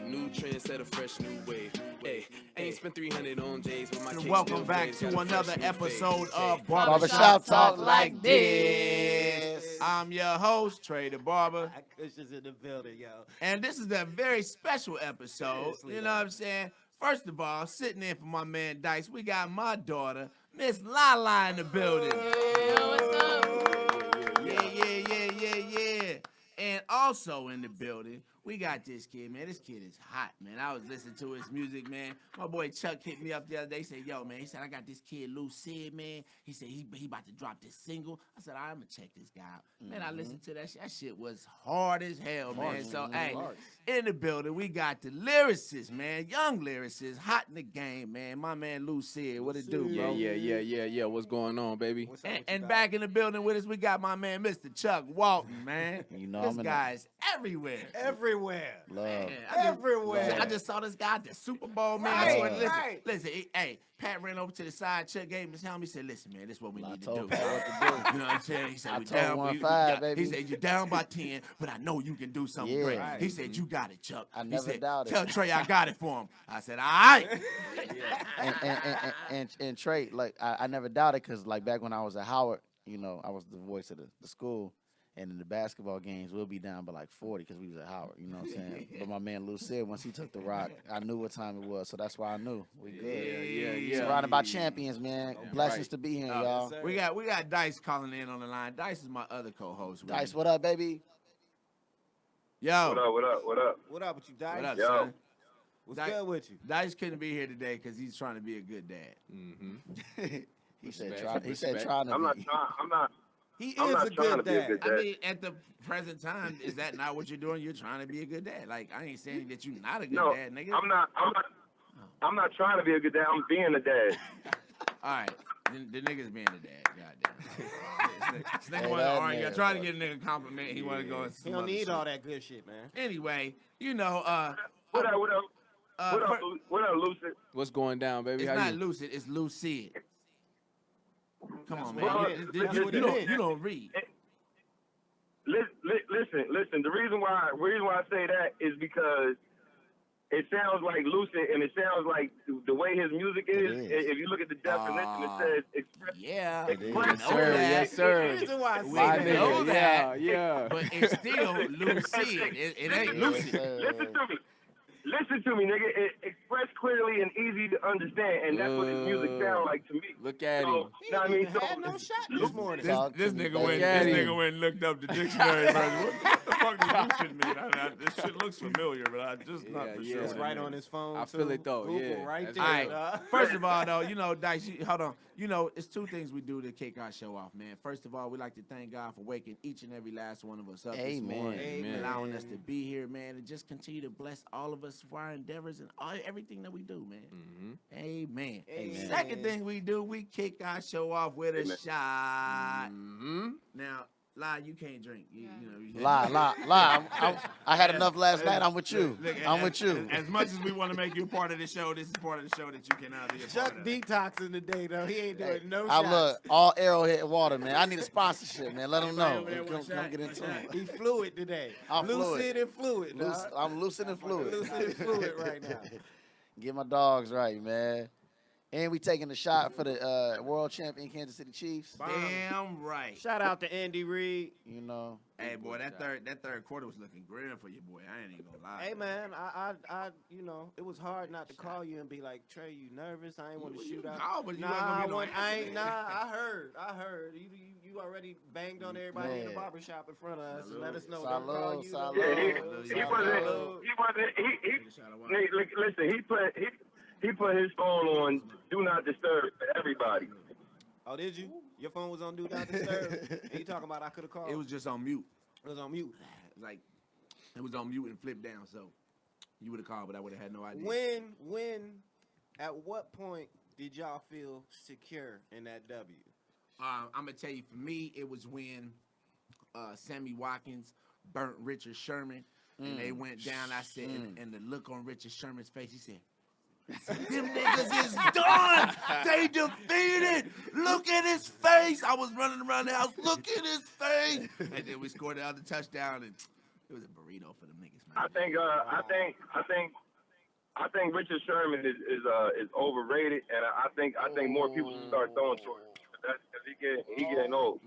New trend, set a fresh new wave. Hey, ain't spent 300 on J's, but my cake Welcome still back plays, to got a another fresh new episode fade. of Barbershop Talk Like This. I'm your host, Trey the Barber. Kush is in the building, yo. And this is a very special episode. Seriously, You know what I'm saying? First of all, sitting in for my man Dice, we got my daughter, Miss Lala in the building. Yo, what's up? Yeah. And also in the building, we got this kid, man. This kid is hot, man. I was listening to his music, man. My boy Chuck hit me up the other day. He said, yo, man, he said, I got this kid, Lew Sid, man. He said, he about to drop this single. I said, all right, I'm going to check this guy out. Man, I listened to that shit. That shit was hard as hell, man. So, hey, in the building, we got the lyricist, man. Young lyricist, hot in the game, man. My man Lew Sid. What it do, bro? Yeah. What's going on, baby? And back in the building with us, we got my man, Mr. Chuck Walton, man. You know, this guy's everywhere. Love. I just saw this guy at the Super Bowl, man. Listen, hey, Pat ran over to the side. Chuck gave him his helmet. He said, listen, man, this is what we need to do. What to do. You know what I'm saying? He said, I we told down. 1-5, baby. He said, you're down by 10, but I know you can do something Yeah. great. Right. He said, you got it, Chuck. I He never said, doubted. Tell Trey I got it for him. I said, all right. And Trey, like, I never doubted because, like, back when I was at Howard, you know, I was the voice of the school. And in the basketball games, we'll be down by like 40 because we was at Howard, you know what I'm saying? But my man Lew Sid, once he took the rock, I knew what time it was, so that's why I knew. We good. Yeah. Surrounded by champions, man. Blessings to be here, y'all. We got Dice calling in on the line. Dice is my other co-host. Dice, what up, baby? Yo. What up with you, Dice? What up, Yo. son? What's good with you? Dice couldn't be here today because he's trying to be a good dad. He said Respect. trying to be. He I'm is not a trying to good be a dad. good dad. I mean, at the present time, is that not what you're doing? You're trying to be a good dad. Like, I ain't saying that you're not a good No, dad, nigga. I'm not trying to be a good dad. I'm being a dad. All right. The nigga's being a dad. Goddamn. This nigga Hey, want to that argue. man, Trying to get a nigga a compliment. He want to go and He don't need all that good shit, man. Anyway, you know, What up, Lew Sid? What's going down, baby? it's How not you? Lew Sid, it's Lew Sid. Come on, Well, man. listen, You don't read. Listen. The reason why I say that is because it sounds like lucid, and it sounds like the way his music is. It is. If you look at the definition, it says express. Yeah. Express. Yes, sir. The reason why I We say My that. know nigga, that. yeah. But it's still Lew Sid. It ain't lucid. Listen to me, nigga. It expressed clearly and easy to understand, and that's what his music sounds like to me. Look at him. So, know what I mean? He had no shot this morning. This nigga went and looked up the dictionary version. What the fuck does lucid mean? This shit looks familiar, but I'm just not for sure. It's what it right means. on his phone. I too. feel it, though, Google yeah. right That's there. All right. dog. First of all, though, you know, Dice, hold on. You know, it's two things we do to kick our show off, man. First of all, we like to thank God for waking each and every last one of us up this morning, Amen. allowing us to be here, man, and just continue to bless all of us for our endeavors and everything that we do, man. Amen. Amen. Second thing we do, we kick our show off with a shot. Now, Lie, you can't drink. You know, Lie. I had enough last night. I'm with you. Look, I'm with you. As much as we want to make you a part of the show, this is part of the show that you cannot be a Chuck part of. detoxing today, though. He ain't doing no I shots. look all Arrowhead water, man. I need a sponsorship, man. Let them know. Come get into it. He fluid today. I'm Lucid and fluid. I'm lucid and fluid. Lucid and fluid right now. Get my dogs right, man. And we taking a shot for the world champion Kansas City Chiefs. Damn right. Shout out to Andy Reid. You know. Hey boy, that third quarter was looking grim for you, boy. I ain't even gonna lie. Hey man, I you know, it was hard not to call you and be like, Trey, you nervous? I ain't want to shoot out. call, but you Nah, wasn't gonna be no answer, man. I heard. You already banged on everybody in the Man. barbershop in front of us and let us know. Salud, Don't call you. salud. Listen, he put his phone on do not disturb for everybody. Oh, did you? Your phone was on Do Not Disturb? And you talking about I could have called? It was just on mute. It was on mute. Like it was on mute and flipped down, so you would have called, but I would have had no idea. At what point did y'all feel secure in that W? I'm gonna tell you, for me, it was when Sammy Watkins burnt Richard Sherman, and they went down. I said, and the look on Richard Sherman's face, he said, "Them niggas is done. They defeated. Look at his face." I was running around the house. Look at his face. And then we scored the other touchdown, and It was a burrito for them niggas, man. I think Richard Sherman is overrated, and I think more people should start throwing to him. That's because he getting old.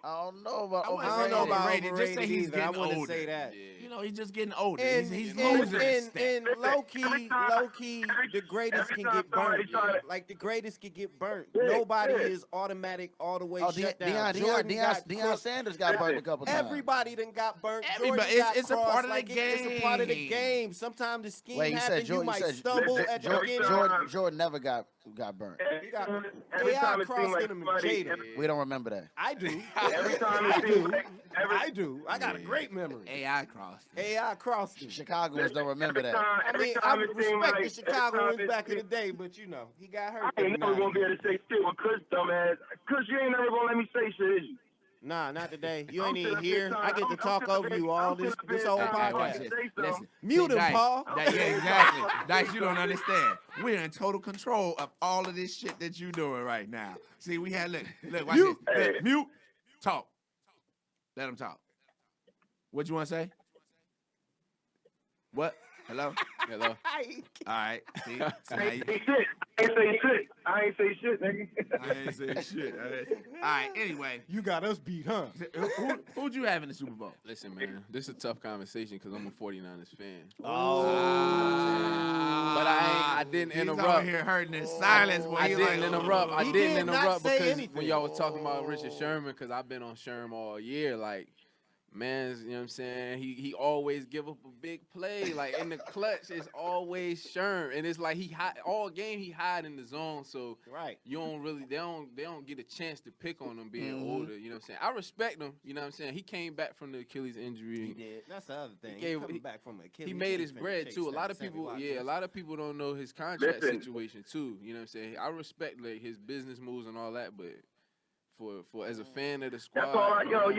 I don't know about I wouldn't overrated. say no about overrated Just say he's either. I getting wouldn't older. say that. You know, he's just getting older. And, He's and, losing a step. and low key, the greatest every can time get burnt. somebody try to- Like the greatest can get burnt. Yeah, Nobody yeah. is automatic all the way Oh, shut down. Jordan got Deion cooked. Sanders got burnt a couple times. Everybody done got burnt. Everybody- Jordan got it's a crossed. part of the Like, It's a part of the game. game. Sometimes the scheme Wait, you happens. said Jordan. might You said stumble at the beginning. Jordan never got burnt. Every AI time it seems crossed like him and somebody, Jada. We don't remember that. I do. every time I it seems do. like I do. I got a great memory. AI crossed. AI crossed him. Chicagoans don't remember every that. time, I every mean, I time it seems respect like the Chicagoans every time back it in the seems- day, but you know, he got hurt. I ain't never gonna be able to say shit with Kush, dumbass. Kush, you ain't never gonna let me say shit, is you? Nah, not today. You I'm ain't even sitting here. up I get to I'm talk sitting up over here- you all I'm this sitting up here whole trying to podcast. fucking say Listen, something. Mute him, Dice, Paul. Yeah, exactly. Dice, you don't understand. We're in total control of all of this shit that you doing right now. See, we had look, watch Mute. this. Look, mute, talk. Let him talk. What you want to say? What? Hello? Hello. All right. See? So I now ain't you- say shit. I ain't say shit, nigga. I ain't saying shit. All right. Anyway, You got us beat, huh? who'd you have in the Super Bowl? Listen, man, this is a tough conversation because I'm a 49ers fan. Oh. But I didn't He's over interrupt. here hurting in silence. Boy. I He didn't like, interrupt. I He didn't did not interrupt say because anything. when y'all was talking about Richard Sherman, because I've been on Sherman all year, like, man, you know what I'm saying? He always give up a big play. Like, in the clutch, it's always Sherman. And it's like all game he hide in the zone, so Right. you don't really they don't get a chance to pick on him being older, you know what I'm saying? I respect him, you know what I'm saying? He came back from the Achilles injury. He did. That's the other thing. gave- Coming back from Achilles. He made his finna bread chase too. A lot of 7 people, Watts. a lot of people don't know his contract Listen. situation too. You know what I'm saying? I respect like his business moves and all that, but for as a fan of the squad, That's all I, you know, He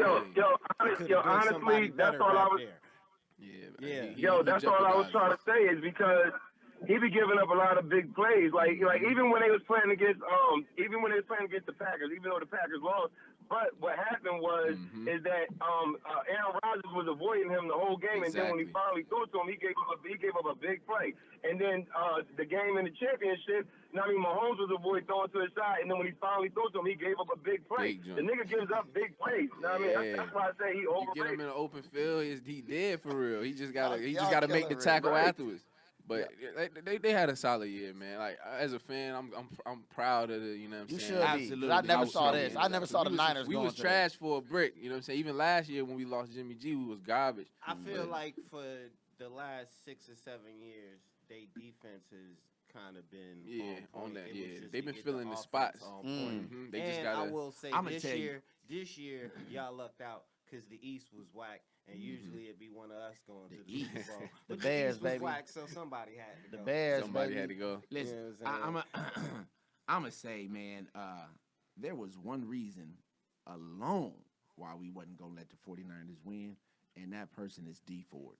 could've done honestly, somebody that's better all I back was, there. yeah, Yeah. that's all I was trying to say is because he be giving up a lot of big plays. Like even when they was playing against the Packers, even though the Packers lost. But what happened was is that Aaron Rodgers was avoiding him the whole game, and then when he Exactly. finally threw to him, he gave up a big play. And then the game in the championship, Mahomes was avoiding throwing to his side, and then when he finally threw to him, he gave up a big play. Big jump. The nigga gives up big plays. You know what I mean? Yeah. That's why I say he You get overrated. him in an open field, he dead for real. He just Y'all gotta make the killing tackle right. afterwards. But they had a solid year, man. Like as a fan, I'm proud of the, you know what I'm You saying? should be. 'cause Absolutely. I never was saw so this. good. I never saw the We was- Niners We going was to trash for a brick, you know what I'm saying? Even last year when we lost Jimmy G, we was garbage. I feel But- like for the last 6 or 7 years, they defense has kind of been on on point. that. It was Yeah, just they've to been get filling the offense spots. on point. Mhm. They And just I gotta. will say I'ma this tell you. year, y'all lucked out because the East was whack, and usually it'd be one of us going to the Super Bowl. But Bears, East was baby. whack, so somebody had to The go. Bears, Somebody baby. had to go. Listen, You know what I'm I'm gonna say, man, there was one reason alone why we wasn't gonna let the 49ers win, and that person is D Ford.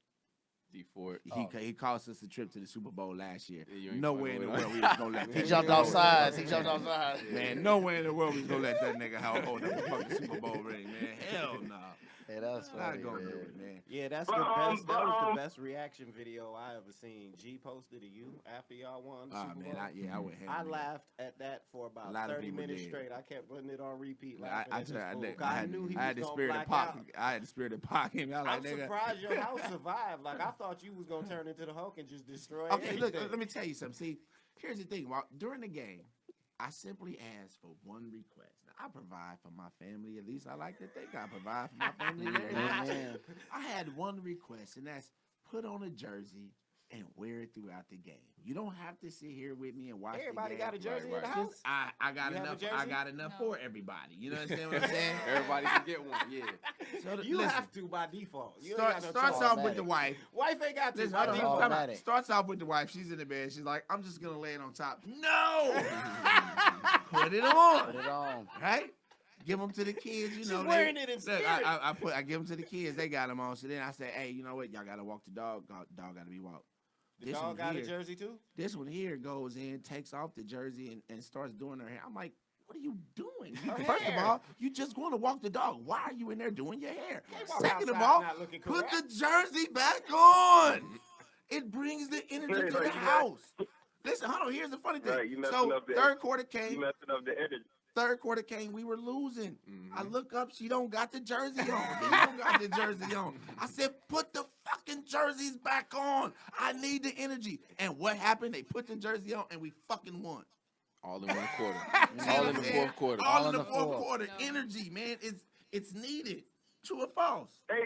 D Ford. He cost us a trip to the Super Bowl last year. Yeah, you ain't Nowhere in the fucking world with we was gonna let He that jumped nigga off hold sides. the- He jumped off sides. Man, nowhere in the world we was gonna let that nigga hold up the fucking Super Bowl ring, man. Hell no. Hey, that's Not funny, gonna do man. it, man. Yeah, that's But, the best. That was but, the best reaction video I ever seen. G posted to you after y'all won the Ah, Super man, Bowl. I went ham. I man. laughed at that for A about lot of 30 people minutes did. straight. I kept putting it on repeat. I Laughing at this tell you, fool. I 'Cause I had, knew he I had was the gonna spirit of black Pac. out. I had the spirit of Pac. Him. I I'm like, nigga. surprised your house survived. Like I thought you was gonna turn into the Hulk and just destroy Okay, look, everything. let me tell you something. See, here's the thing. While during the game, I simply asked for one request. Now, I provide for my family. At least I like to think I provide for my family. Amen. I had one request, and that's put on a jersey and wear it throughout the game. You don't have to sit here with me and watch. Everybody the got a game. jersey in the right. house. I got You have a enough. I jersey? got enough No. for everybody. You understand what I'm saying? Everybody can get one. Yeah. So You listen, have to by default. You ain't start, got no starts choice. off with the wife. Wife ain't got to Listen, by hold on, default. come on. Automatic. Starts off with the wife. She's in the bed. She's like, I'm just gonna lay it on top. No, put it on. Put it on. Right? Give them to the kids. You know, She's wearing it in look, spirit. I give them to the kids. They got them on. So then I say, hey, you know what? Y'all gotta walk the dog. Dog gotta be walked. The This dog one got a here- jersey too? This one here goes in, takes off the jersey, and starts doing her hair. I'm like, what are you doing? First of all, you just going to walk the dog. Why are you in there doing your hair? Second of all, put the jersey back on. It brings the energy to the house. Listen, hold on. Here's the funny thing. Right, you messing So up the third quarter You came. messing up the energy. Third quarter came, we were losing. I look up, she don't got the jersey on. He don't got the jersey on. I said, put the fucking jerseys back on. I need the energy. And what happened? They put the jersey on and we fucking won. All in one quarter. See All what in I'm the saying? fourth quarter. All in the fourth quarter. Energy, man. It's needed. True or false? They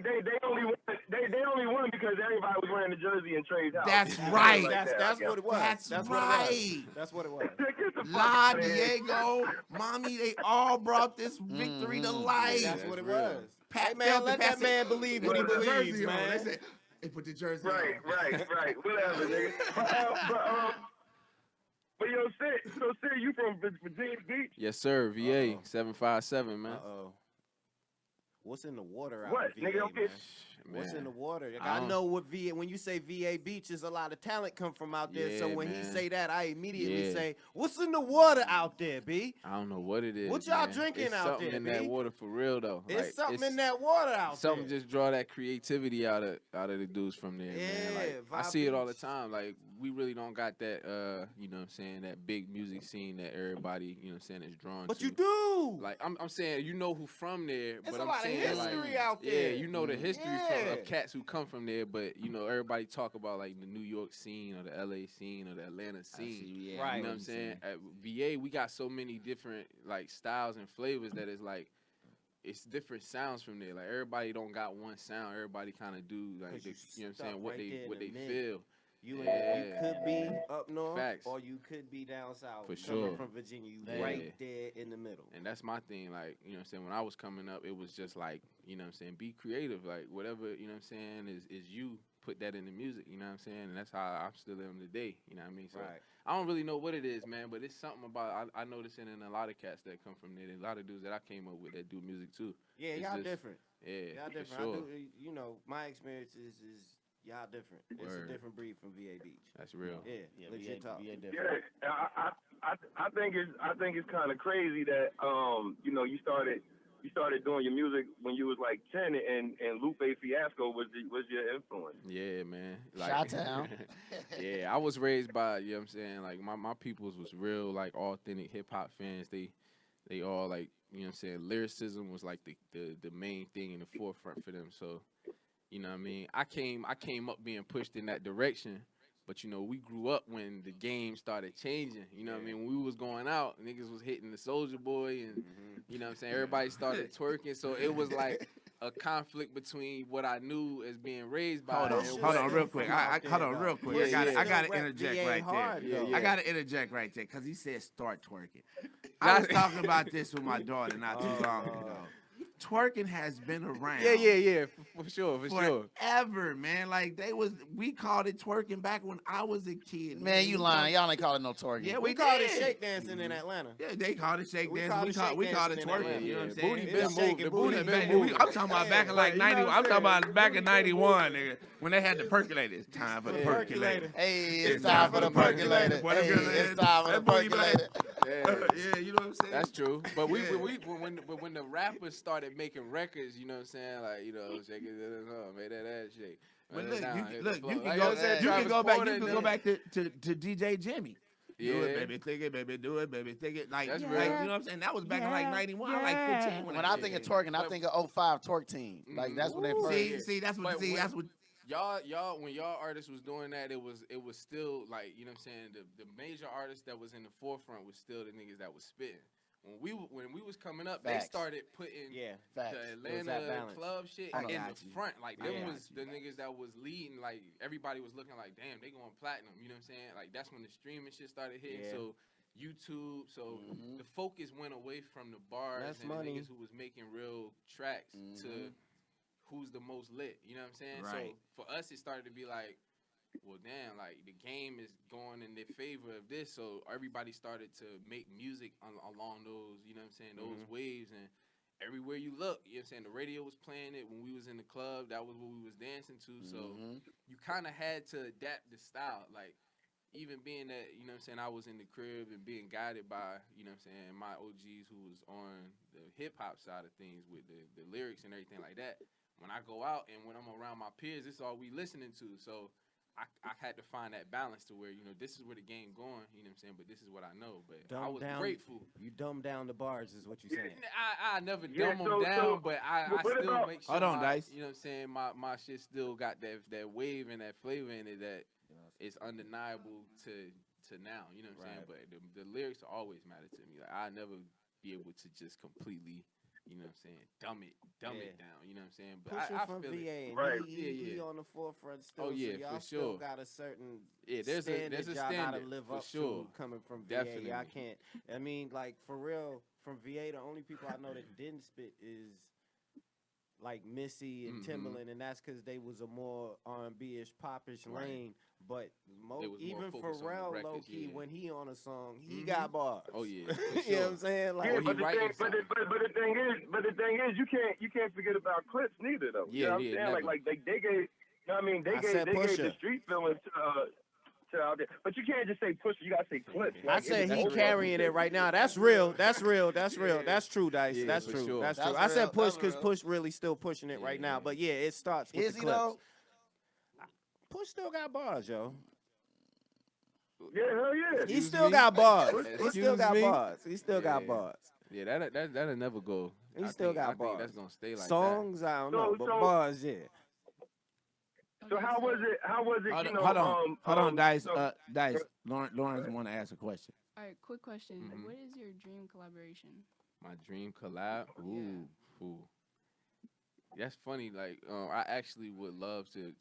only won because everybody was wearing the jersey in Trey's house. That's right. That's what it was. That's right. That's what it was. La Diego, Mommy, they all brought this victory to life. That's what it real. was. Pat Hey, man, felt the let that pass- man believe what he Put the believes, jersey on. man. They said, they put the jersey on. Right. Whatever, nigga. But yo, Sid, you from Virginia Beach? Yes, sir. VA Uh-oh. 757, man. Uh-oh. What's in the water out What, in VA, nigga, don't man? get- What's in the water? Like, I I don't- know what VA. When you say VA Beach, there's a lot of talent come from out there. So Yeah, when he man. say that, I immediately Yeah. say, "What's in the water out there, B? I don't know what it is. What y'all man. drinking It's out something there, in that B? water for real though. It's Like, something in that water out Something there." just draw that creativity out of the dudes from there, man. Like Yeah, I see it all the Beach. time. Like we really don't got that you know what I'm saying, that big music scene that everybody, you know what I'm saying, is drawn But to. you do. Like I'm saying, you know who from there, There's but a I'm lot of saying history like, out yeah, there. you know the history Yeah. of cats who come from there, but you know everybody talk about like the New York scene or the LA scene or the Atlanta scene. Right. You know what I'm saying? At VA, we got so many different like styles and flavors that it's like it's different sounds from there. Like everybody don't got one sound. Everybody kind of do like 'Cause the, you you know what I'm stuck saying, what right there they in what the they middle. feel. You Yeah. could be up north, Facts. or you could be down south. For coming sure. from Virginia, you Yeah. right there in the middle. And that's my thing. Like, you know what I'm saying, when I was coming up, it was just like, you know what I'm saying, be creative. Like whatever, you know what I'm saying, is you, put that in the music, you know what I'm saying? And that's how I still am today, you know what I mean? So Right. I don't really know what it is, man, but it's something about I notice it in a lot of cats that come from there. A lot of dudes that I came up with that do music too. Yeah, It's y'all just- different. Yeah, Y'all for different. sure. I do, you know, my experience is y'all different. It's Word. a different breed from VA Beach. That's real. Yeah, legit talk. different. Yeah, I think it's kind of crazy that you know you started doing your music when you was like 10 and Lupe Fiasco was your influence. Yeah, man. Chi-town. Yeah, I was raised by, you know what I'm saying, like my peoples was real like authentic hip hop fans. They all like, you know what I'm saying, lyricism was like the main thing in the forefront for them. So, you know what I mean? I came up being pushed in that direction. But, you know, we grew up when the game started changing. You know what I mean? When we was going out, niggas was hitting the Soulja Boy and, you know what I'm saying, everybody started twerking. So it was like a conflict between what I knew as being raised by. Hold on, real quick. Hold on, real quick. Yeah, I gotta Still rep interject VA right hard, there. though. I gotta interject right there because he said start twerking. I was talking about this with my daughter not too long ago. Twerking has been around. Yeah, for sure. Forever, man. Like we called it twerking back when I was a kid. Man, you lying. Y'all ain't call it no twerking. Yeah, We we called it did. shake dancing in Atlanta. Yeah, they called it shake We dance. called We it called it shake dancing in twerking. Atlanta. You know what I'm Yeah, saying? booty It's been shaking moved. The booty, booty Back- been moved. I'm talking about back in like Right, you know 90. what I'm I'm talking saying? about back in 91, nigga, when they had the percolator. It's time for the percolator. Hey, it's time for the percolator. Boy, Hey, them girls- it's time for the that booty be like- percolator. Yeah, you know what I'm saying? That's true. But Yeah. when the rappers started making records, you know what I'm saying, like, you know, shake it, make that ass shake. But Run it look, down, you hit can, the look, floor. you can Like, go, know what I'm saying? you can Travis go back, Porter you can and go them. back to DJ Jimmy. Do Yeah. it, baby, take it, baby, do it, baby, take it. Like, That's like, real. you know what I'm saying? That was back in like 91, I like 15. When I think of twerking, I think of 05 twerk team. Like that's what they first. See, that's what, But see, when- that's what. Y'all when y'all artists was doing that, it was still like, you know what I'm saying, the major artists that was in the forefront was still the niggas that was spitting. When we was coming up, Facts. they started putting Yeah. Facts. the It was that Atlanta balance. club shit I in got the you. front. Like I them got was you. the niggas that was leading. Like everybody was looking like, damn, they going platinum. You know what I'm saying? Like that's when the streaming shit started hitting. Yeah. So YouTube. So Mhm. the focus went away from the bars That's and money. the niggas who was making real tracks to Mhm. who's the most lit. You know what I'm saying? Right. So for us, it started to be like, well, damn, like the game is going in their favor of this. So everybody started to make music along those, you know what I'm saying, those waves. And everywhere you look, you know what I'm saying, the radio was playing it. When we was in the club, that was what we was dancing to. So Mhm. you kind of had to adapt the style. Like even being that, you know what I'm saying, I was in the crib and being guided by, you know what I'm saying, my OGs who was on the hip hop side of things with the lyrics and everything like that. When I go out and when I'm around my peers, it's all we listening to. So I had to find that balance to where, you know, this is where the game going, you know what I'm saying, but this is what I know. But I was grateful. You dumb down the bars is what you saying. I never dumb them down, but I still make sure Hold on, Dice. you know what I'm saying, my shit still got that wave and that flavor in it that is undeniable to now, you know what I'm saying? But the lyrics always matter to me. Like I never be able to just completely, you know what I'm saying, dumb it down, you know what I'm saying? But I from feel VA, it. Right. He on the forefront still. Oh, yeah, so y'all for still sure. got a certain There's a y'all standard gotta live for up sure. to coming from Definitely. VA. Y'all can't. I mean, like for real, from VA, the only people I know that didn't spit is like Missy and Timbaland, and that's because they was a more R&B-ish, popish lane. But It was more even focused on the Pharrell, records, low key, yeah. when he on a song, he got bars. Oh yeah, for You sure. know what I'm saying? Like, Yeah, he but the writing thing, but the thing is, you can't forget about clips neither, though. You know what I'm saying? never. Like they gave, you know what I mean, they gave the street feelings to out there. But you can't just say push. You gotta say clips. I Like, say it's he over. carrying it right now. That's real. That's real. That's real. That's true, Dice. Yeah, that's for true. sure. That's That's true. I said real. push That's because real. Push really still pushing it right now. But yeah, it starts with Is the he clips. though? Push still got bars, yo. Yeah, hell yeah. He still got bars. He Excuse still got me? bars. He still got Yeah. bars. Yeah, that'll never go. He I still think, got I bars. think that's gonna stay like Songs, I don't know, but bars, yeah. So how was it? How was it? You know, hold on, Dice. so- Dice. Lawrence want to ask a question. All right, quick question. Mhm. What is your dream collaboration? that. My dream collab. Yeah. Ooh. That's funny. Like, I actually would love to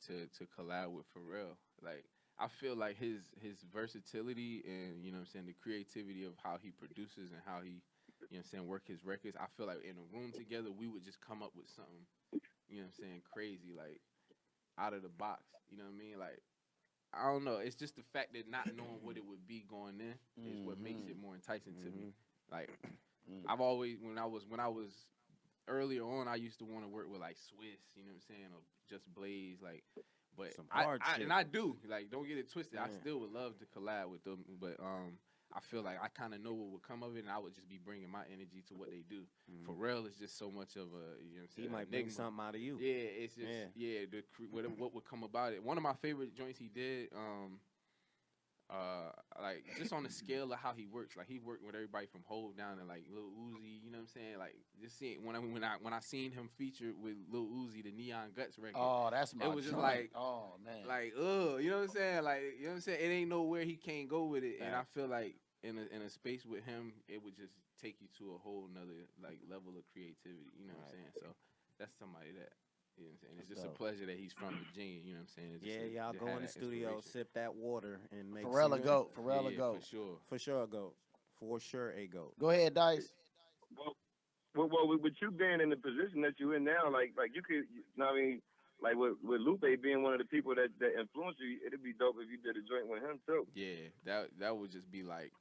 collab with Pharrell. Like, I feel like his versatility and, you know what I'm saying, the creativity of how he produces and how he, you know what I'm saying, work his records. I feel like in a room together, we would just come up with something, you know what I'm saying, crazy, like out of the box. You know what I mean? Like, I don't know. It's just the fact that not knowing what it would be going in is what makes it more enticing to me. Like, I've always, when I was earlier on, I used to want to work with like Swiss, you know what I'm saying, or just Blaze, like. But Some hard shit. and I do, like, don't get it twisted. I Yeah. still would love to collab with them, but I feel like I kind of know what would come of it, and I would just be bringing my energy to what they do. Pharrell is just so much of a, you know what I'm saying, He might bring enigma. something out of you. Yeah, it's just what would come about it. One of my favorite joints he did, like just on the scale of how he works, like he worked with everybody from Hov down to like Lil Uzi, you know what I'm saying? Like just seeing when I seen him featured with Lil Uzi, the Neon Guts record. Oh, that's my. It was just joint. like, oh man, like, you know what I'm saying? Like, you know what I'm saying? It ain't nowhere he can't go with it, and I feel like in a space with him, it would just take you to a whole nother like level of creativity. You know what I'm saying? So that's somebody that. You know what I'm saying? It's just a pleasure that he's from Virginia, you know what I'm saying? It's just Y'all to go have in the that studio, inspiration. sip that water, and make Pharrell a some- goat. Pharrell a Yeah, goat. for sure. For sure a goat. For sure a goat. Go ahead, Dice. Well, with you being in the position that you're in now, like you could, you know what I mean, like with Lupe being one of the people that influenced you, it'd be dope if you did a joint with him too. Yeah, that would just be like,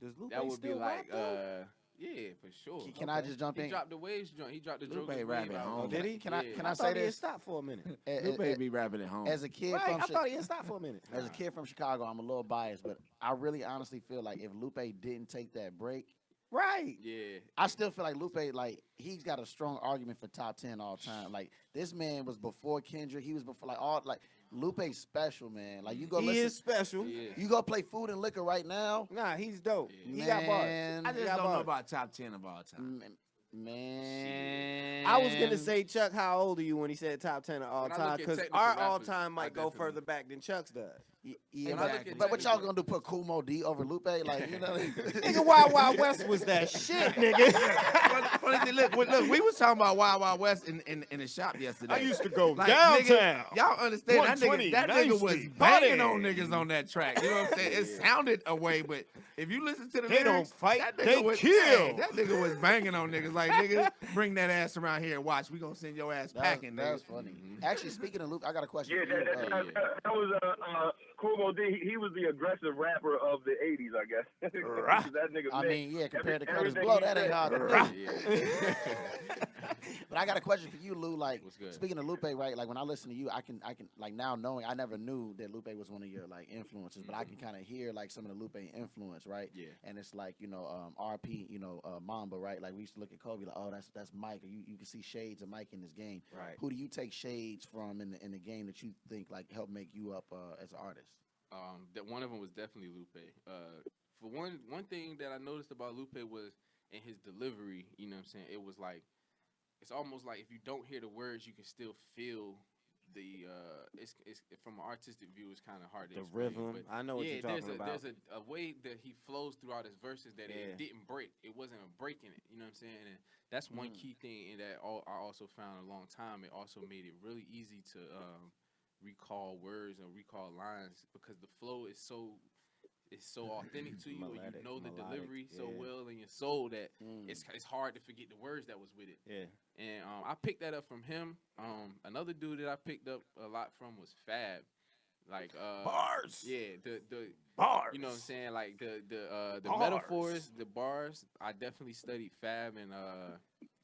Does Lupe that would be still like, rap, though? yeah, for sure. Can I just jump He in? dropped the Waves joint. He dropped the Lupe Joker's rap Wave at album. home. Did he? Can I Yeah. can I I say thought he had this? stopped for a minute. Lupe be rapping at home. As a kid Right, from I thought he had stopped for a minute. as a kid from Chicago, I'm a little biased, but I really honestly feel like if Lupe didn't take that break, Right. Yeah. I still feel like Lupe, like he's got a strong argument for top 10 all time. Like this man was before Kendrick. He was before like all like Lupe's special, man. Like you go He listen, is special. Yeah. you go play Food and Liquor right now. Nah, he's dope. Yeah. He got bars. Man, I just He got don't know bars. about top 10 of all time. Man, I was gonna say, Chuck, how old are you when he said top 10 of all When I time? look at Because technical our rappers, all time I might go definitely- further back than Chuck's does. Yeah, When I look at but what y'all technical- gonna do? Put Kool Mo D over Lupe? Like you know? Nigga, Wild Wild West was that shit, nigga. Funny thing, look, we was talking about Wild Wild West in the shop yesterday. I used to go Like, downtown. nigga, y'all understand that 120, nigga 9th was Street, banging party. on niggas on that track. You know what I'm saying? It sounded away, but if you listen to the They don't lyrics, fight, that nigga they was, kill. hey, that nigga was banging on niggas. Like, nigga, bring that ass around here and watch. We gonna send your ass packing, That's nigga. funny. Actually, speaking of Lupe, I got a question Yeah, for you. that was Kumo D, he was the aggressive rapper of the '80s, I guess. 'Cause that nigga I meant mean, yeah, compared to Curtis everything Blow, he that ain't said. hard to do. Yeah. But I got a question for you, Lou. Like, What's good? speaking of Lupe, right? Like when I listen to you, I can like now knowing I never knew that Lupe was one of your like influences, but I can kind of hear like some of the Lupe influence, right? Yeah. And it's like RP, Mamba, right? Like we used to look at Kobe, like, oh, that's Mike. Or you can see shades of Mike in this game. Right. Who do you take shades from in the game that you think like helped make you up as an artist? That one of them was definitely Lupe. For one thing that I noticed about Lupe was in his delivery. You know what I'm saying? It was like it's almost like if you don't hear the words, you can still feel the. It's from an artistic view, it's kind of hard to The explain, rhythm. but I know what you're talking about. There's a way that he flows throughout his verses that Yeah. it didn't break. It wasn't a break in it. You know what I'm saying? And that's one key thing in that I also found a long time. It also made it really easy to recall words and recall lines because the flow is so authentic to you, and you know the delivery so well in your soul that it's hard to forget the words that was with it. Yeah. And I picked that up from him. Another dude that I picked up a lot from was Fab. Like Bars. Yeah, the Bars. you know what I'm saying? Like the Bars. metaphors, the bars. I definitely studied Fab and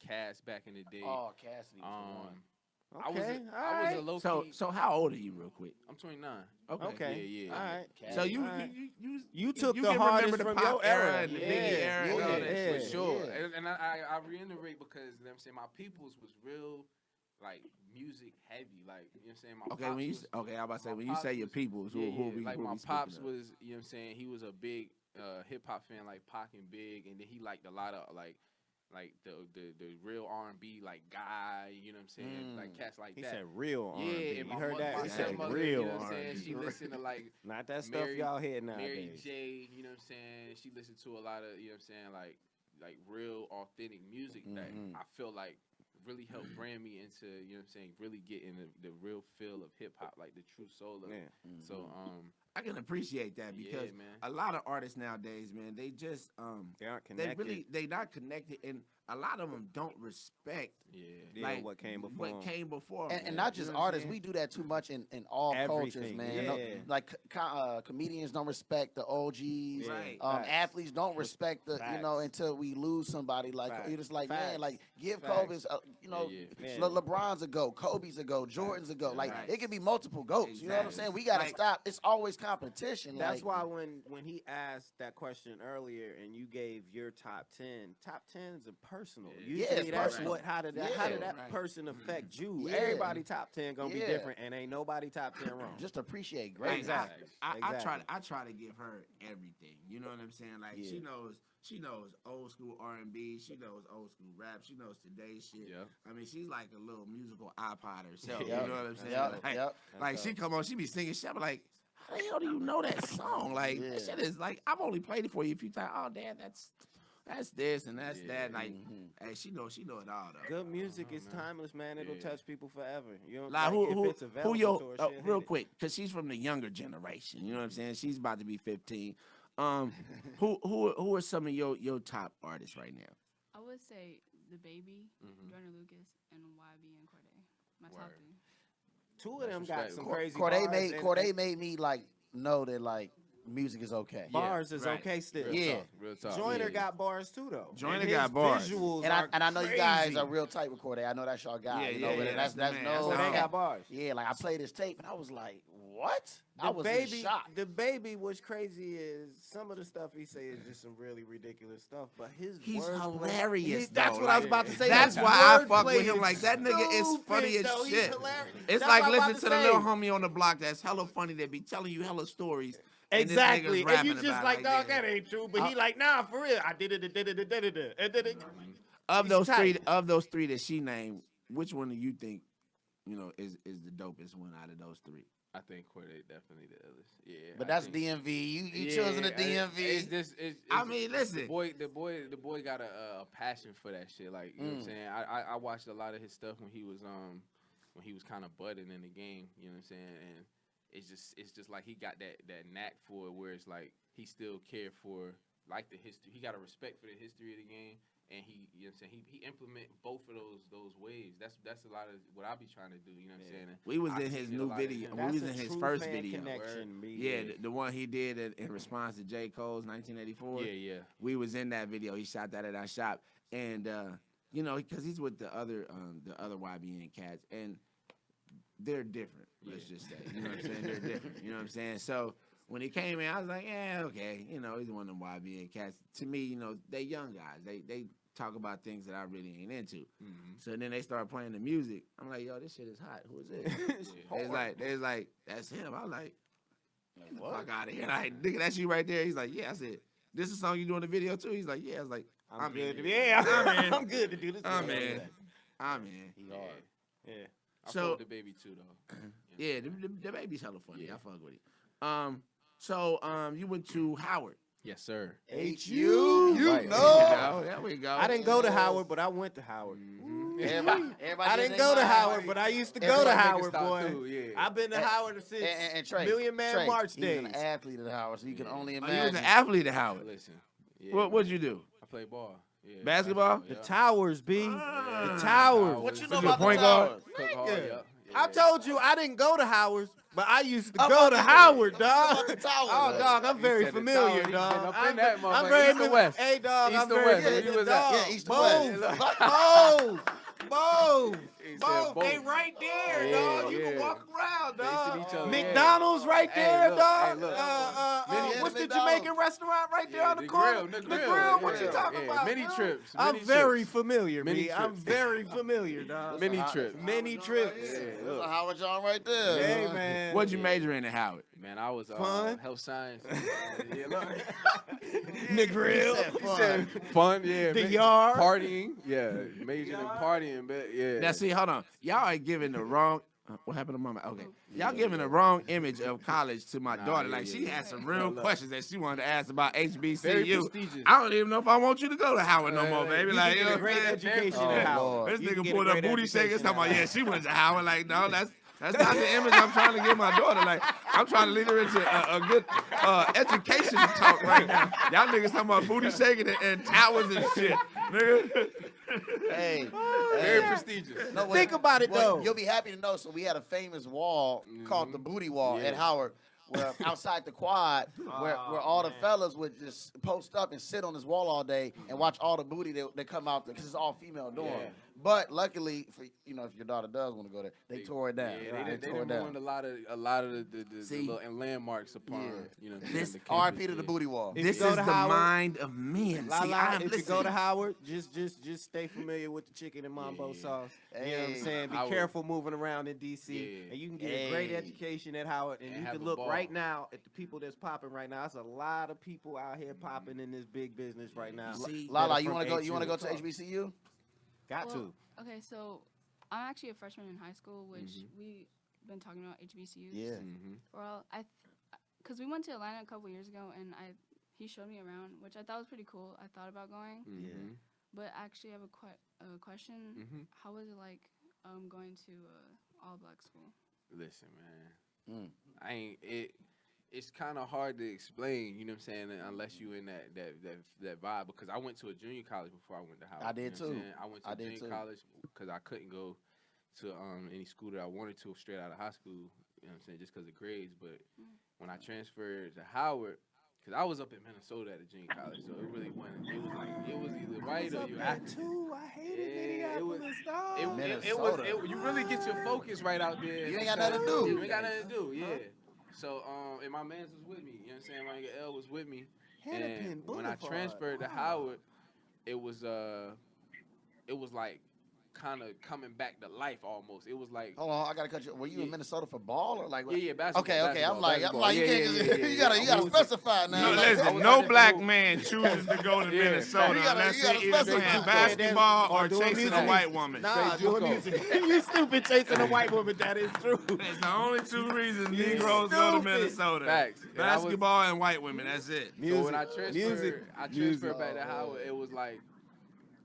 Cass back in the day. Oh, Cassidy was the one. I was Okay, a low key. So how old are you, real quick? I'm 29. Okay. Yeah. All right. So you Cassidy. you took you the can hardest remember the from pop your era. and the Yeah, Biggie era and all yeah, that yeah. shit. For sure. Yeah. And I reiterate because you know what I'm saying my peoples was real like music heavy. Like you know what I'm saying my Okay, pops when you was, I was about to say my when you pops say your was- peoples, yeah, who we like who my we pops speaking of? was, you know what I'm saying, he was a big hip hop fan like Pac and Big, and then he liked a lot of like the real R&B like Guy, you know what I'm saying, like cats like He that. said real Yeah, R&B. and You my heard mother- that? my He said grandmother, real you know what I'm saying, R&B. she listened to like Not that stuff Mary- y'all hear Mary nowadays. J, you know what I'm saying? She listened to a lot of, you know what I'm saying, like real authentic music that I feel like really helped brand me into, you know what I'm saying, really getting the real feel of hip hop, like the true soul of it. Yeah. So I can appreciate that because yeah, man. a lot of artists nowadays, man, they just They aren't connected. they not connected, and a lot of them don't respect Yeah. like what came before. What came before, And man. not You just know what I'm artists, saying? we do that too much in all cultures, Everything, man. No, yeah. like comedians don't respect the OGs. Right. Facts. Athletes don't respect the Facts. until we lose somebody. Like Facts. you're just like Facts. man, like give Facts. Kobe's, Yeah. LeBron's a go, Kobe's a go, Jordan's a go. Like Right. it could be multiple goats. You know what I'm Exactly. saying? We gotta Like- stop. It's always competition. That's like, why when he asked that question earlier and you gave your top 10s are personal. Yeah. Usually it's that's personal. how did that Right. person affect you? Yeah. Everybody top 10 gonna be Yeah. different, and ain't nobody top 10 wrong. just appreciate Like, great. Exactly. I try to give her everything. You know what I'm saying? Like Yeah. she knows old school R&B. She knows old school rap. She knows today's shit. Yeah. I mean, she's like a little musical iPod herself. Yep. You know what I'm saying? Yep. Like, Yep. like she come on, she be singing shit. I'm like, how the hell do you know that song? Like Yeah. that shit is like I've only played it for you a few times. Oh, Dad, that's this and that's that. Like, hey, she know it all though. Good music is timeless, man. It'll Yeah. touch people forever. You know, Like if who it's available your to her, she'll hit real it. quick because she's from the younger generation. You know what I'm saying? She's about to be 15. Who are some of your top artists right now? I would say The Baby, Mhm. Jordan Lucas, and YB and Corday. My top Word. three. Two of them That's got respectable. some crazy Corday bars. made and- Corday made me like know that like music is okay. bars is right. okay still. Real Yeah. talk, real talk. Joyner yeah. got bars too though. Joyner And got his bars. Visuals And I know you guys crazy. are real tight with Corday. I know that's your guy. Yeah, you know, yeah, but yeah, that's that's the man. That's no. the Corday man. got bars. Yeah, like I played his tape and I was like, what? I The was in baby, shock. the baby. What's crazy is some of the stuff he say is just some really ridiculous stuff, but He's wordplay- hilarious. That's though. what I was Like, about to say. That's His why I fuck wordplay with him. is Like that nigga is stupid, funny as though. He's shit. hilarious. It's That's like what I'm about listening to the say. little homie on the block that's hella funny that be telling you hella stories. and this Exactly, nigga's and rapping you just about like, it dog, that. that ain't true. But he like, nah, for real, I did it. Of He's those three, tight. that she named, which one do you think, is the dopest one out of those three? I think Corday definitely the illest. Yeah. But I that's think- DMV. You choosing the DMV. It's just, I mean, listen. The boy got a passion for that shit. Like you know what I'm saying. I watched a lot of his stuff when he was kind of budding in the game. You know what I'm saying. And it's just like he got that knack for it, where it's like he still cared for like the history. He got a respect for the history of the game, and he, you know what I'm saying, he implement both of those ways. That's a lot of what I be trying to do. You know what I'm saying? We was I in seen his it a new lot in video. him. We was in That's a his true first fan video. connection, Yeah, the one he did in response to J. Cole's 1984. Yeah. We was in that video. He shot that at our shop, and you know, because he's with the other YBN cats, and they're different. Let's just say, you know what I'm saying? They're different. You know what I'm saying? So when he came in, I was like, yeah, okay. You know, he's one of them YBN cats. To me, you know, they young guys. They talk about things that I really ain't into. Mm-hmm. So then they start playing the music. I'm like, yo, this shit is hot. Who is this? They was like, that's him. I was like, get the fuck out of here. Like, nigga, that's you right there. He's like, yeah. I said, this is a song you doing the video too? He's like, yeah. I was like, I'm good in. to be. Yeah, I'm in. I'm good to do this. I'm in. I'm in. He hard. Yeah. I So- fuck with the baby too though. Yeah, the baby's hella funny. Yeah. I fuck with it. So you went to Howard. Yes, sir. HU, you Right. know. There we go. I didn't go to Howard, but I went to Howard. Everybody I didn't go to Howard, but I used to go to Everybody Howard, stop boy. through, yeah. I've been to And- Howard since And Trey, Million Man Trey, March he's days. an athlete at Howard, so you can only Oh, you was imagine. an athlete at Howard. Listen. Yeah. What'd you do? I play ball. Yeah, Basketball? The yeah. Towers, B. Ah. The Towers. What you Was know you a about the point guard? Towers? Cook hard, Nigga. yup. I Yeah. told you I didn't go to Howard's, but I used to How go about to the- Howard, how dog. about the Towers, Oh, though? dog, I'm He very said the familiar, Towers. He been dog. up in that I'm motherfucker. very East or west? Hey, dog, East I'm or very west? Where you was at? dog. Yeah, East or west. Both. Both. He said Both. They both. right there, Yeah, dog. You can yeah. walk around, They see dog. each other, McDonald's right Hey, there, look, dog. hey, look. Yeah, What's the the McDonald's. Jamaican restaurant right there Yeah, on the the corner? grill, the The grill, grill. What yeah, you talking yeah. about? Mini dog? trips, I'm mini very trips. familiar, Mini B. I'm trips. very familiar, dog. Mini trips. Many trips. There's a Howard John right there. Hey, huh? man. What'd you major in at Howard? Man, I was Fun? health science. Yeah, look. The grill. He said He fun. said fun, yeah. The yard. Partying, yeah. Majored in partying, but yeah. Now, see, hold on. Y'all are giving the wrong. What happened to Mama? Okay, y'all giving the wrong image of college to my Nah, daughter. yeah, Like she yeah. had some real Look. questions that she wanted to ask about Very HBCU. prestigious. I don't even know if I want you to go to Howard no more, Hey, baby. you Like, You you get know a great what I'm saying? education Oh, at Howard. Lord. This You can nigga get pulled a up great booty education shakers talking about, at yeah, she went to Howard. Like, no, that's not the image I'm trying to give my daughter. Like, I'm trying to lead her into a good education talk right now. Y'all niggas talking about booty shaking and towers and shit, nigga. Hey, Very hey. prestigious. No, Think about it, well, though. You'll be happy to know. So we had a famous wall called the Booty Wall at Yeah. Howard, where outside the quad, where all the fellas would just post up and sit on this wall all day and watch all the booty that come out because it's all female dorm. Yeah. But luckily, for if your daughter does want to go there, they tore it down. Yeah, they tore it ruined down. a lot of the See? little landmarks upon Yeah. you know This the R.I.P. campus, to the yeah. Booty Wall. If This you go is to the Howard- mind of men. La, See, la, I'm if you go to listen. Howard, just stay familiar with the chicken and mambo Yeah. sauce. You know what I'm Hey. saying? Be Howard. careful moving around in DC, Yeah. and you can get a great Hey. education at Howard. And And you have can a look ball. right now at the people that's popping right now. There's a lot of people out here popping in this big business right now. See, Lala, that are you from want to go? You want to HU. go to HBCU? Got Well, to. Okay, so I'm actually a freshman in high school, which we've been talking about HBCUs. Yeah. Mhm. Well, because we went to Atlanta a couple years ago, and he showed me around, which I thought was pretty cool. I thought about going, Mhm. but I actually have a question. Mhm. How was it like going to all black school? Listen, man. Mm. I ain't it. It's kind of hard to explain, you know what I'm saying, unless you in that vibe. Because I went to a junior college before I went to Howard. I did you know what I'm too. saying? I went to I a did junior too. college because I couldn't go to any school that I wanted to straight out of high school. You know what I'm saying, just because of grades. But when I transferred to Howard, because I was up in Minnesota at a junior college, so it really wasn't. It was like it was either white or you active. Too. I hated Yeah, it was- Minneapolis, dog. Minnesota. You really get your focus right out there. You ain't got nothing to do. You ain't got nothing to do, yeah. So, and my mans was with me. You know what I'm saying? My nigga L was with me. Hennepin And when I Boulevard. transferred to Wow. Howard, it was like kind of coming back to life almost. It was like Hold on, I gotta cut you. Were you in Yeah. Minnesota for ball or like? yeah, basketball. Okay, I'm basketball, like, basketball. you Yeah, can't yeah, just, yeah, yeah, you yeah. gotta I was- specify now. No, Like, I listen, was no out there black for- man chooses to go to Yeah, Minnesota you gotta- unless you gotta he either specify. playing basketball or doing chasing a music. white woman. Nah, Straight doing JUCO. music. You stupid chasing a white woman. That is true. It's the only two reasons You Negroes go to stupid. Minnesota. Facts. And I was- Basketball and white women, that's it. So when I Music. transferred back to Howard, it was like,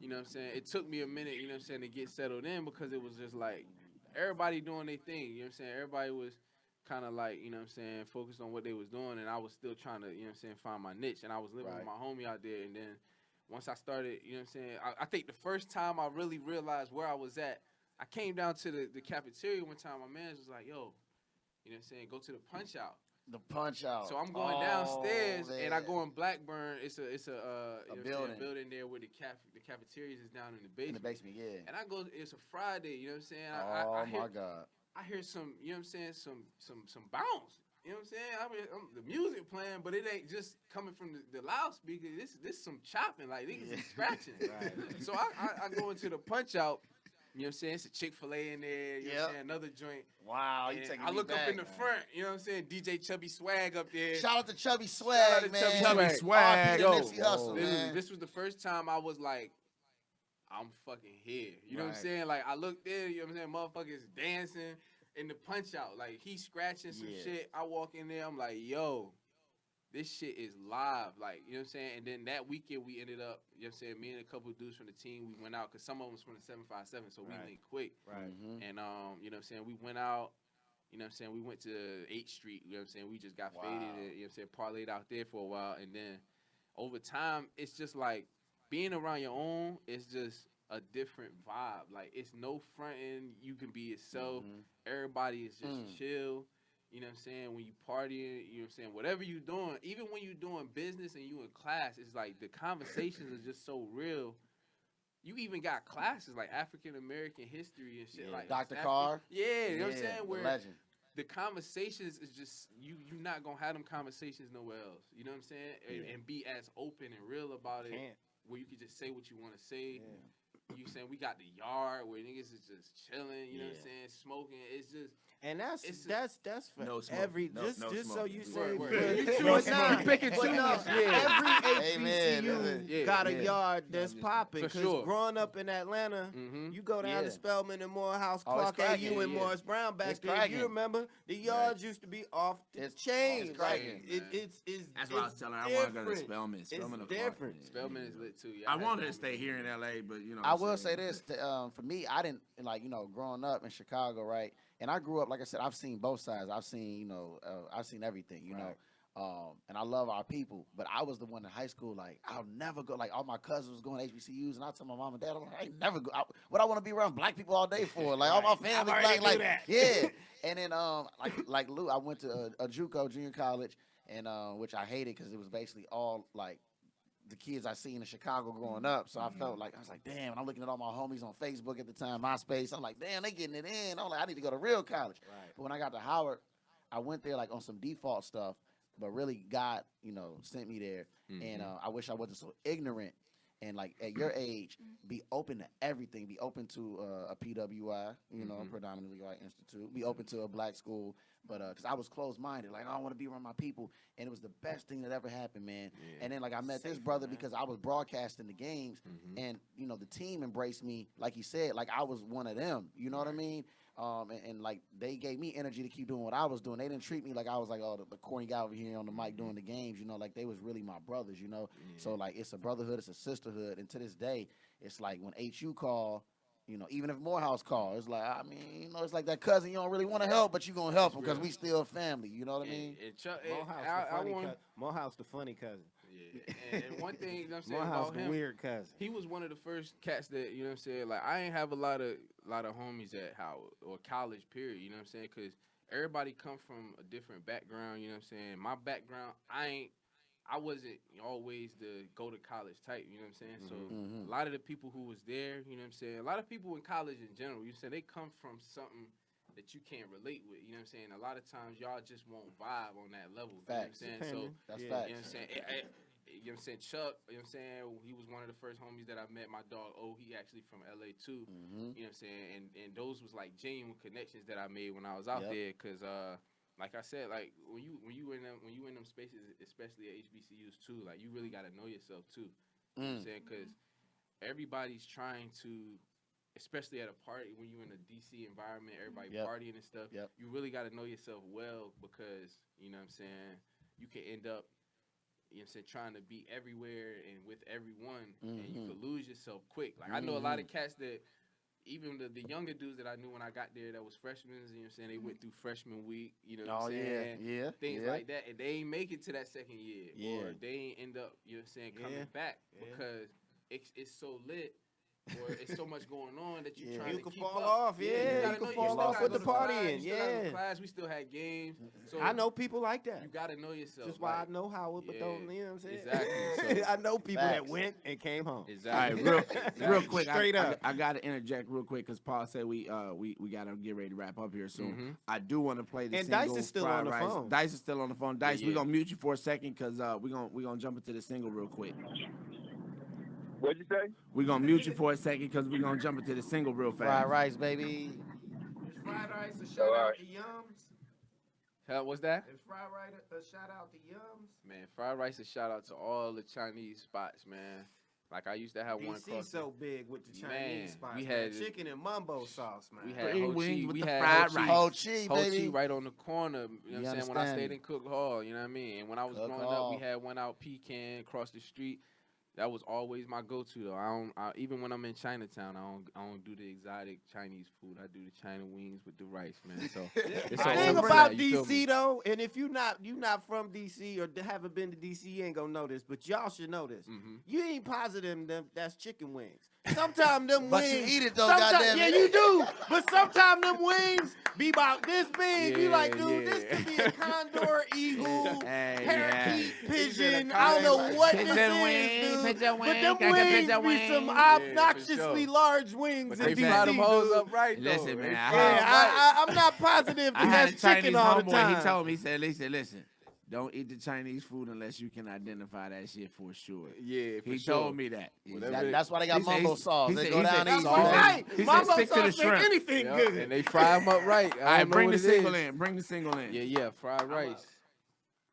you know what I'm saying? It took me a minute, you know what I'm saying, to get settled in because it was just like everybody doing their thing, you know what I'm saying? Everybody was kind of like, you know what I'm saying, focused on what they was doing, and I was still trying to, you know what I'm saying, find my niche. And I was living with my homie out there, and then once I started, you know what I'm saying, I think the first time I really realized where I was at, I came down to the cafeteria one time. My man was like, yo, you know what I'm saying, go to the punch out. The punch out. So I'm going downstairs, and I man. go in Blackburn. It's a you know what I'm saying, building. building there where the cafeterias is down in the basement. In the basement, yeah. And I go, it's a Friday, you know what I'm saying? My God. I hear some, you know what I'm saying, some bounce. You know what I'm saying? The music playing, but it ain't just coming from the loudspeaker. This some chopping, like niggas is scratching. Right. So I go into the punch out. You know what I'm saying? It's a Chick-fil-A in there. You know what I'm saying? Another joint. Wow, And you taking I me look back, up in the man. front. You know what I'm saying? DJ Chubby Swag up there. Shout out to Chubby Shout Swag, out to man. Chubby Swag. RP to Yo, Nipsey Hussle, man. This was the first time I was like, I'm fucking here. You know what I'm Right. saying? Like, I looked there, you know what I'm saying? Motherfuckers dancing in the punch out. Like, he scratching some Yeah. shit. I walk in there, I'm like, yo, this shit is live. Like, you know what I'm saying? And then that weekend we ended up, you know what I'm saying, me and a couple of dudes from the team, we went out, because some of them was from the 757, so we Right. linked quick. Right. Mhm. And, you know what I'm saying, we went out, you know what I'm saying, we went to 8th Street, you know what I'm saying, we just got faded, and, you know what I'm saying, parlayed out there for a while, and then over time, it's just like, being around your own is just a different vibe. Like, it's no fronting, you can be yourself, Mhm. everybody is just Mm. chill, you know what I'm saying, when you partying, you know what I'm saying, whatever you doing, even when you doing business and you in class, it's like, the conversations are just so real. You even got classes like African American history and shit. Yeah. Like Dr. Afri- Carr. Yeah, you know what I'm Yeah, saying? the Where legend. the conversations is just you're not gonna have them conversations nowhere else. You know what I'm saying? And be as open and real about it, Can't. where you can just say what you want to say. Yeah. You saying we got the yard where niggas is just chilling. You know what I'm Yeah. saying? Smoking. It's just And that's for No smoking. every No- just no just so smoking. you Word, say word. but- You but choose nah, smoke. Pick and but choose. no, every Amen. HBCU Yeah, got a yeah. yard that's popping. For Because sure. growing up in Atlanta, Mm-hmm. you go down Yeah. to Spelman and Morehouse, Oh, it's Clark AU cracking. and Yeah. Morris Brown back It's then. cracking. You remember the yards used to be off the It's chain. it's Like cracking, man. it's That's what I was telling her. I want to go to different. Spelman. Spelman or Clark. different. Spelman is lit too. I wanted to stay here in LA, but you know. I will say this for me, I didn't like growing up in Chicago, right? And I grew up, like I said, I've seen both sides. I've seen I've seen everything, you know. And I love our people, but I was the one in high school. Like I'll never go. Like all my cousins was going to HBCUs, and I tell my mom and dad, I'm like, I ain't never go. What I want to be around black people all day for? Like all my family black. Like yeah. And then like Lou, I went to a JUCO junior college, and which I hated because it was basically all like the kids I seen in Chicago growing up. So I felt like, I was like, damn, and I'm looking at all my homies on Facebook at the time, MySpace. I'm like, damn, they getting it in. I'm like, I need to go to real college. Right. But when I got to Howard, I went there like on some default stuff, but really God, sent me there. And I wish I wasn't so ignorant. And like at your age, be open to everything. Be open to a PWI, predominantly white institute. Be open to a black school. But because I was closed-minded, like I don't want to be around my people, and it was the best thing that ever happened, man. Yeah. And then like I met this brother because I was broadcasting the games, and the team embraced me, like he said, like I was one of them. You know what I mean? And like they gave me energy to keep doing what I was doing. They didn't treat me like I was like the corny guy over here on the mic doing the games. Like they was really my brothers. So like it's a brotherhood, it's a sisterhood, and to this day, it's like when HU call. Even if Morehouse call, it's like, I mean, it's like that cousin you don't really want to help, but you going to help him because we still family. You know what I mean? Morehouse the funny cousin. Yeah. And one thing, you know what I'm saying, Morehouse about the him, weird cousin. he was one of the first cats that, you know what I'm saying, like I ain't have a lot of homies at Howard or college, period, you know what I'm saying, because everybody come from a different background, you know what I'm saying. My background, I wasn't always the go to college type, you know what I'm saying? So a lot of the people who was there, you know what I'm saying, a lot of people in college in general, you said they come from something that you can't relate with, you know what I'm saying? A lot of times y'all just won't vibe on that level, Facts. you know what I'm saying? So That's Yeah. facts. you know what I'm saying? You know what I'm saying? Chuck, you know what I'm saying? He was one of the first homies that I met. My dog, he actually from LA too. You know what I'm saying? And those was like genuine connections that I made when I was out there. Cause like I said, like when you in them spaces, especially at HBCUs too, like you really gotta know yourself too. You know what I'm saying? Cause everybody's trying to, especially at a party when you're in a DC environment, everybody partying and stuff. You really gotta know yourself well because you know what I'm saying. You can end up, you know what I'm saying, trying to be everywhere and with everyone, and you could lose yourself quick. Like I know a lot of cats that, even the younger dudes that I knew when I got there that was freshmen, you know what I'm saying? They went through freshman week, you know what I'm saying? yeah. Things like that. And they ain't make it to that second year. Yeah. Or they ain't end up, you know what I'm saying, coming back because it's so lit. Or it's so much going on that you're trying You to can keep fall up. off, You you gotta can know fall you still off gotta with go the to class, partying, you still gotta go to yeah. class. We still had games. So I know people like that. you gotta know yourself. That's why like, I know Howard, but don't, you know what I'm saying? Exactly. So, I know people that Facts. went and came home. exactly. All right, real quick. Straight up. I got to interject real quick because Paul said we got to get ready to wrap up here soon. Mhm. I do want to play the And single. Dice is still Fried on the Rice. phone. Dice is still on the phone. Dice, Yeah, we're yeah. gonna mute you for a second because we gonna jump into the single real quick. What'd you say? We're gonna mute you for a second because we're gonna jump into the single real fast. Fried rice, baby. Is Fried Rice a shout out to Yums? What's that? Is Fried Rice a shout out to Yums? Man, fried rice, a shout out to all the Chinese spots, man. Like I used to have one DC across so big with the Chinese Man, spots. we man. had- chicken and mumbo sauce, man. We had Three Ho wings Chi. with We the had fried Ho rice. Chi. Ho Chi, Ho baby. Chi right on the corner. You know what I'm saying? When I understand stayed me. in Cook Hall, you know what I mean? And when I was Cook growing up, Hall. we had one out Pecan across the street. That was always my go-to though. Even when I'm in Chinatown, I don't do the exotic Chinese food. I do the China wings with the rice, man. So The it's All right, thing so all about you feel me? DC though, and if you not from DC or haven't been to DC, you ain't gonna know this, but y'all should know this. Mhm. You ain't positive that's chicken wings. Sometimes them But you wings, eat it though, sometime- goddamn yeah, it. you do. But sometimes them wings be about this big. you like, Yeah, dude, this yeah. could be a condor, eagle, Hey, parakeet, He said a pigeon. I don't know condor. what Pigeon this wing, is, dude. pigeon But wing, them got a wings pigeon be some wing. Yeah, for obnoxiously sure. large wings But in they DC, fry them hoes dude. up right though. Listen, man, They I fry had- 'em Yeah, right. I'm not positive I that had a that's Chinese chicken all the homeboy. time. He told me, he said, listen. Don't eat the Chinese food unless you can identify that shit for sure. Yeah, for He sure. told me that. Whatever That's why they got He said- mumbo he- sauce. he They said- go he down said- That's east, what sauce. man. right. He said Mumbo stick to the sauce make shrimp. anything Yep, good. and they fry them up right. I All right, don't know bring what the it single is. in. Bring the single in. Yeah, fried rice.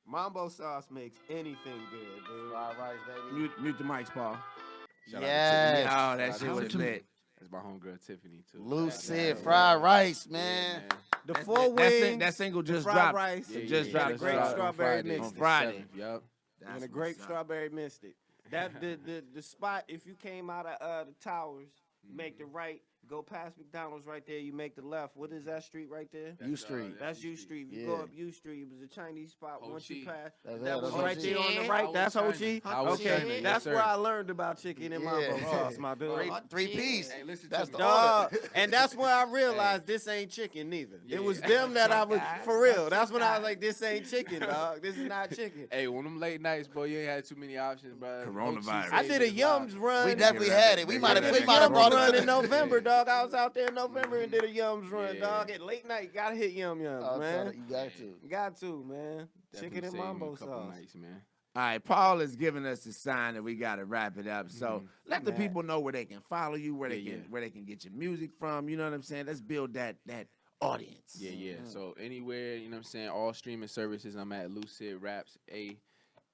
Mambo sauce makes anything good, dude. Fried rice, baby. Mute the mics, Paul. Shout out to Yes. Tiffany. Oh, Shout that out shit to was Tiffany. lit. That's my homegirl Tiffany too. Lew Yeah, Sid, yeah, fried yeah. rice, Yeah, man. The That- four that, wings, that single just fried dropped. rice, Yeah, It yeah, just yeah, dropped that's great dropped strawberry on Friday. mix. On Friday. 7th, Yup. That's and a great what's up. strawberry mystic. That the spot. If you came out of the towers, make the right, go past McDonald's right there. You make the left. What is that street right there? U Street. That's U Street. You go Yeah. up U Street. It was a Chinese spot. Ho Once you Chi. pass, That's that it, was that's right Ho there Chi. on the Howard right. That's Ho China. Chi. Howard Okay, China, yes, that's sir. where I learned about chicken and mambo Yeah. sauce, my dude. Three-piece. Hey, listen That's to the me. Dog, order. and that's when I realized this ain't chicken neither. Yeah. It was them that I was for real. That's when I was like, this ain't chicken, dog. This is not chicken. Hey, one of them late nights, boy, you ain't had too many options, bro. Coronavirus. I did a Yums run. We definitely had it. We might have I did a brought it run to in November, dog. I was out there in November and did a Yums run, Yeah. dog. At late night, gotta hit Yums, Oh, man. You got to. Got to, man. Definitely Chicken and saved me a mambo couple sauce. nights, man. All right, Paul is giving us a sign that we got to wrap it up. So let the Man. people know where they can follow you, where they Yeah, can yeah. where they can get your music from. You know what I'm saying? Let's build that audience. Yeah, yeah. So anywhere, you know what I'm saying, all streaming services, I'm at Lew Sid Raps,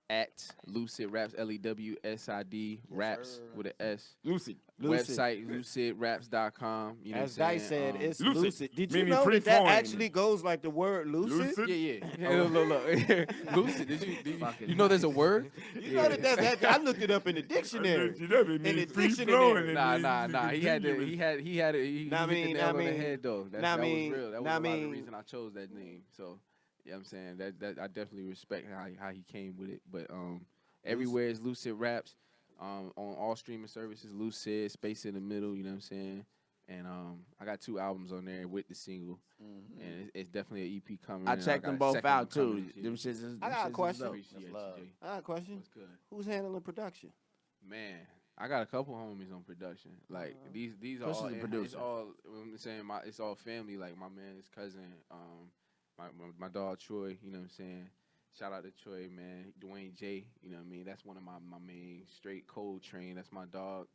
at Lew Sid Raps, LEWSID Raps sir. with an S. Lucid. Website, LewSidRaps.com. You know As what I'm Dice saying? said, it's Lucid, lucid. Did you meaning know free that flowing. actually goes like the word lucid? Yeah, yeah. Look. Lucid. Did you know there's a word? You know that I looked it up in the dictionary. In the dictionary. Nah. He had it. He hit the nail on the mean, head though. That nah, was mean, real. That was nah, a lot of the mean. reason I chose that name. So, yeah, I'm saying that I definitely respect how he came with it. But everywhere is Lew Sid Raps. On all streaming services, Lew Sid, space in the middle. You know what I'm saying? And I got 2 albums on there with the single, and it's definitely an EP coming. I and checked got them a both second out one too. coming this year. Them shits is, I got a them shits is question. dope. Appreciate you, love. Jay. I got a question. What's good? Who's handling production? Man, I got a couple homies on production. Like these are Chris all is the it's producer. all I'm saying it's all family. Like my man, his cousin, my dog Troy. You know what I'm saying? Shout out to Troy, man. Dwayne J. You know what I mean? That's one of my main straight cold train. That's my dog.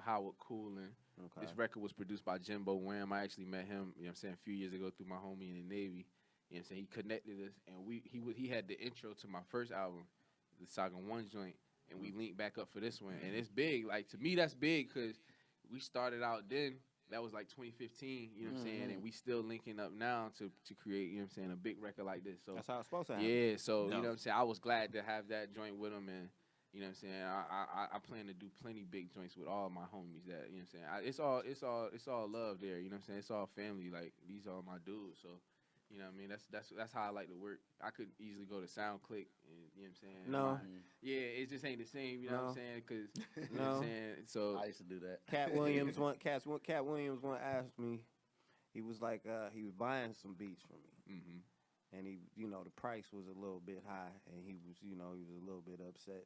Howard Coolin. Okay. This record was produced by Jimbo Wham. I actually met him, you know what I'm saying, a few years ago through my homie in the Navy. You know what I'm saying? He connected us, and he had the intro to my first album, the Saga 1 joint, and we linked back up for this one. And it's big. Like, to me, that's big because we started out then. That was like 2015, you know what I'm saying? And we still linking up now to create, you know what I'm saying, a big record like this. So That's how it's supposed to happen. yeah, so you know No. what I'm saying? I was glad to have that joint with him, and You know what I'm saying? I plan to do plenty big joints with all my homies. That you know what I'm saying. It's all love there. You know what I'm saying? It's all family. Like these are my dudes. So you know what I mean. That's how I like to work. I could easily go to SoundClick and you know what I'm saying. No. Yeah, it just ain't the same. You know what I'm saying? Because you know No. what I'm saying. So I used to do that. Cat Williams one asked me. He was like, he was buying some beats from me, and he, you know, the price was a little bit high, and he was, you know, he was a little bit upset.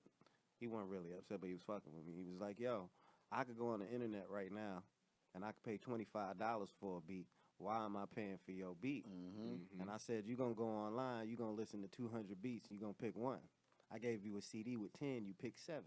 He wasn't really upset, but he was fucking with me. He was like, yo, I could go on the internet right now, and I could pay $25 for a beat. Why am I paying for your beat? And I said, you're going to go online, you're going to listen to 200 beats, you're going to pick one. I gave you a CD with 10, you pick 7.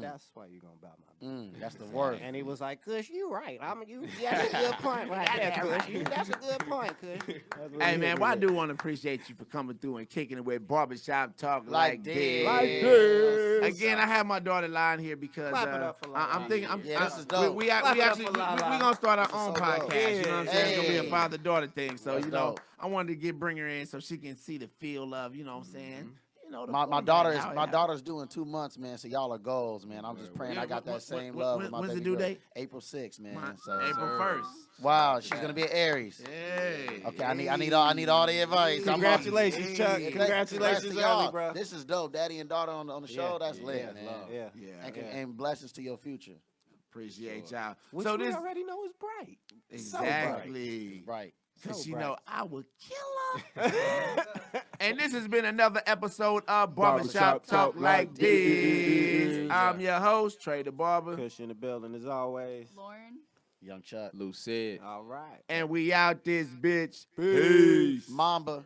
That's why you're going to buy my beat. That's the word. And he was like, Kush, you right. That's a good point right there, Kush. That's a good point, Kush. Hey, man, well, I do want to appreciate you for coming through and kicking it with Barbershop Talk like this. Like this. Again, I have my daughter lying here because Clap it up for Lala. I'm thinking, this is dope. we actually, we going to start our own so podcast. dope. You know what I'm saying? It's going to be Hey. a father-daughter thing. So, That's you know, dope. I wanted to bring her in so she can see the feel of, you know what I'm saying? You know, My daughter's due in 2 months, man. So y'all are goals, man. I'm just praying I got that same love with my when's the baby due girl. date? April 6th, man. So April 1st. wow, she's gonna be an Aries. Hey. Okay, I need all the advice. Congratulations, Chuck. Hey. Congratulations, to y'all. early, bro. This is dope, daddy and daughter on the show. That's lit, man. Yeah. Yeah. And blessings to your future. Appreciate y'all. Which so we this already know is bright. exactly. Right. Cause So you bright. know I would kill her. And this has been another episode of Barbershop Talk Like This. I'm your host, Trey the Barber. Kush in the building as always. Lauren. Young Chuck. Lew Sid. All right. And we out this bitch. Peace. Mamba.